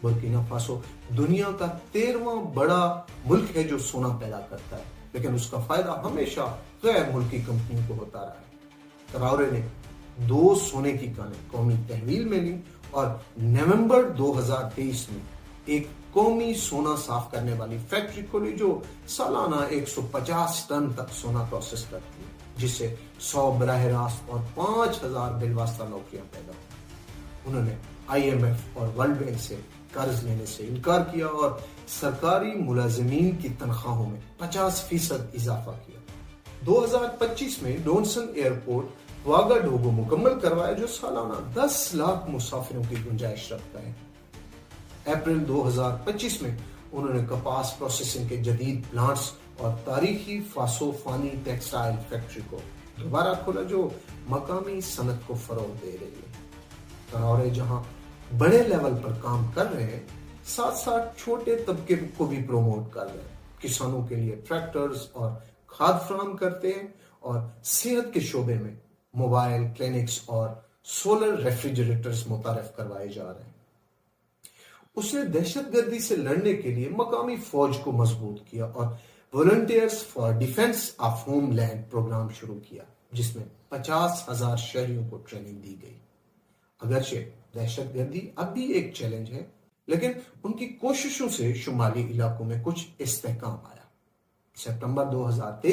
Burkina Faso दुनिया का 13वां बड़ा मुल्क है जो सोना पैदा करता है, लेकिन उसका फायदा हमेशा गैर मुल्की कंपनियों को होता रहा है। ट्राओरे ने 2 सोने की कानें कौमी तहवील में ली और नवंबर 2023 में एक कौमी सोना साफ करने वाली फैक्ट्री खोली जो सालाना 150 टन तक सोना प्रोसेस करती है, जिससे 100 बराह रास्त और 5000 बिलवास्ता नौकरियां पैदा हुई। उन्होंने IMF और वर्ल्ड बैंक से कर्ज लेने से इनकार किया और सरकारी मुलाजिमीन की तनख्वाहों में 50% इजाफा किया। 2025 में डोनसन एयरपोर्ट वागाडोगो मुकम्मल करवाया, जो सालाना 10 लाख मुसाफिरों की गुंजाइश रखता है। अप्रैल 2025 में उन्होंने कपास प्रोसेसिंग के जदीद प्लांट्स और तारीखी फासोफानी टेक्सटाइल फैक्ट्री को दोबारा खोला, जो मकामी सनत को फरोग दे रही है। ट्राओरे जहां बड़े लेवल पर काम कर रहे हैं, साथ साथ छोटे तबके को भी प्रमोट कर रहे हैं। किसानों के लिए ट्रैक्टर्स और खाद फराहम करते हैं और सेहत के शोबे में मोबाइल क्लिनिक्स और सोलर रेफ्रिजरेटर्स मुतारिफ करवाए जा रहे हैं। उसने दहशतगर्दी से लड़ने के लिए मकामी फौज को मजबूत किया और volunteers for defence of homeland programme शुरू किया, जिसमें 50,000 शहरियों को ट्रेनिंग दी गई। अगरचे दहशतगर्दी अब भी एक चैलेंज है, लेकिन उनकी कोशिशों से शुमाली इलाकों में कुछ इस्तेहकाम आया। सितंबर 2023